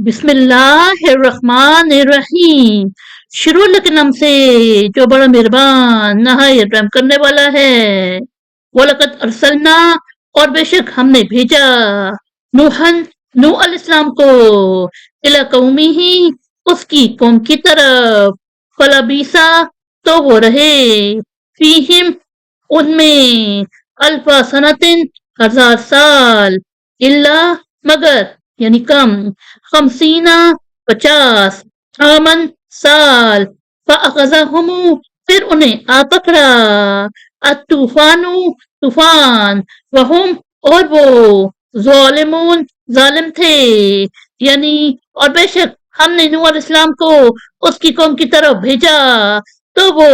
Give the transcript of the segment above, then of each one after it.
بسم اللہ الرحمن الرحیم، شروع اللہ کے نام سے جو بڑا مہربان نہایت رحم کرنے والا ہے۔ وَلَقَدْ أَرْسَلْنَا، اور بے شک ہم نے بھیجا، نوح علیہ السلام کو، إِلَىٰ قَوْمِهِ اس کی قوم کی طرف، فَلَبِثَ تو وہ رہے، فِيهِمْ ان میں، أَلْفَ سَنَةٍ 1000 سال، إِلَّا مگر یعنی کم، 50 عامن سال، فَأَخَذَهُمُ پھر انہیں آ پکڑا، الطوفان طوفان، وہم اور وہ، ظالمون ظالم تھے، یعنی اور بے شک ہم نے نوح علیہ السلام کو اس کی قوم کی طرف بھیجا تو وہ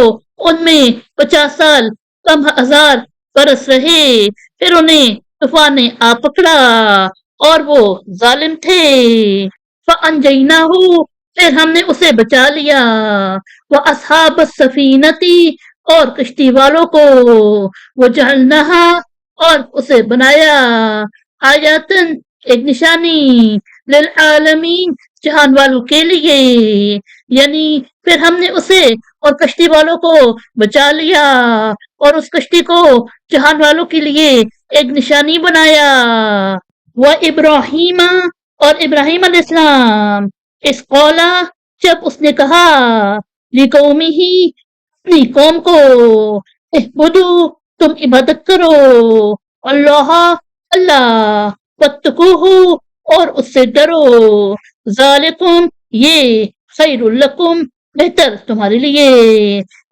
ان میں 50 سال کم 1000 برس رہے، پھر انہیں طوفان نے آ پکڑا اور وہ ظالم تھے۔ فَأَنجَيْنَاهُ پھر ہم نے اسے بچا لیا، وَأَصْحَابَ السَّفِينَةِ اور کشتی والوں کو، وَجَعَلْنَاهَا اور اسے بنایا، آیاتن ایک نشانی، للعالمین جہان والوں کے لیے، یعنی پھر ہم نے اسے اور کشتی والوں کو بچا لیا اور اس کشتی کو جہان والوں کے لیے ایک نشانی بنایا۔ وَإِبْرَاهِيمَ اور ابراہیم علیہ السلام، اس قولا جب اس نے کہا، لِقَوْمِهِ اپنی قوم کو، اعبدوا تم عبادت کرو، اللہ واتقوہ اور اس سے ڈرو، ذالکم یہ، خیر لکم بہتر تمہارے لیے،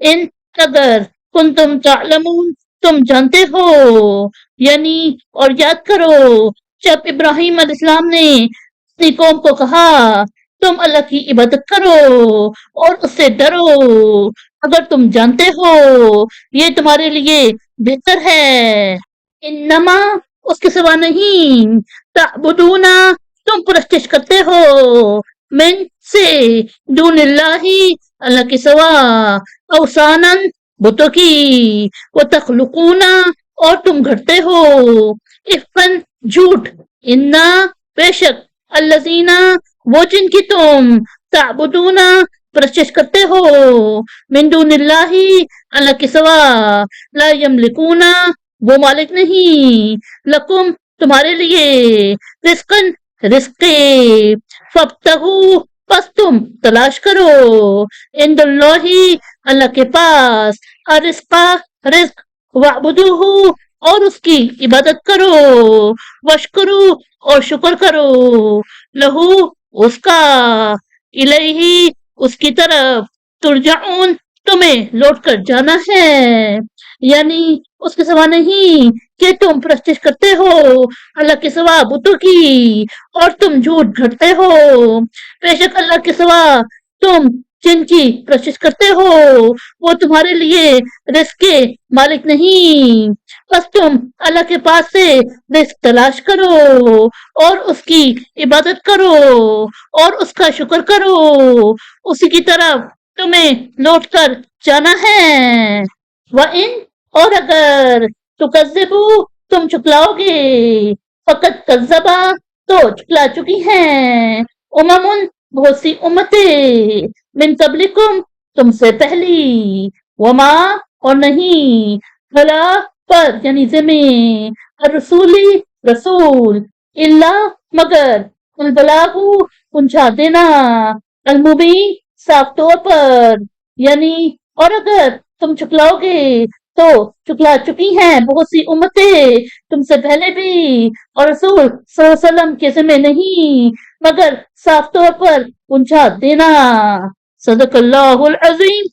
ان اگر کنتم تعلمون تم جانتے ہو، یعنی اور یاد کرو جب ابراہیم علیہ السلام نے اپنی قوم کو کہا تم اللہ کی عبادت کرو اور اس سے ڈرو اگر تم جانتے ہو یہ تمہارے لیے بہتر ہے۔ انما اس کے سوا نہیں، تعبدون تم پرستش کرتے ہو، من سے، دون اللہ اللہ کے سوا، اوثانا بتوں کی، وتخلقون اور تم گھڑتے ہو، افکن جھوٹ، انا بے شک، الذین وہ جن کی تم، تعبدون پرستش کرتے ہو، من دون اللہ اللہ کے سوا، لا یملکون وہ مالک نہیں، لکم تمہارے لیے، رزقن رزق، فابتغوا پس تم تلاش کرو، عند اللہ اللہ کے پاس، الرزق رزق، وعبدوہ اور اس کی عبادت کرو، وشکرو اور شکر کرو، لہو اس کا، الیہ اس کی طرف، ترجعون تمہیں لوٹ کر جانا ہے، یعنی اس کے سوا نہیں کہ تم پرستش کرتے ہو اللہ کے سوا بتوں کی اور تم جھوٹ گھڑتے ہو، بے شک اللہ کے سوا تم جن کی پرستش کرتے ہو وہ تمہارے لیے رزق کے مالک نہیں، بس تم اللہ کے پاس سے رزق تلاش کرو اور اس کی عبادت کرو اور اس کا شکر کرو، اسی کی طرف تمہیں لوٹ کر جانا ہے۔ وَإِن اور اگر تُكَذِّبُوا تم چکلاؤ گے، فقط کذبا تو چکلا چکی ہیں، امم بہت سی امتیں، من قبلکم تم سے پہلی، وما اور نہیں، بھلا پر یعنی زمین، الرسولی رسول، الا مگر، البلاغ پہنچا دینا، المبین صاف طور پر، یعنی اور اگر تم چکلاؤ گے تو چکلا چکی ہیں بہت سی امتیں تم سے پہلے بھی، اور رسول صلی اللہ علیہ وسلم کے ذمہ نہیں مگر صاف طور پر پہنچا دینا۔ صدق اللہ العظیم۔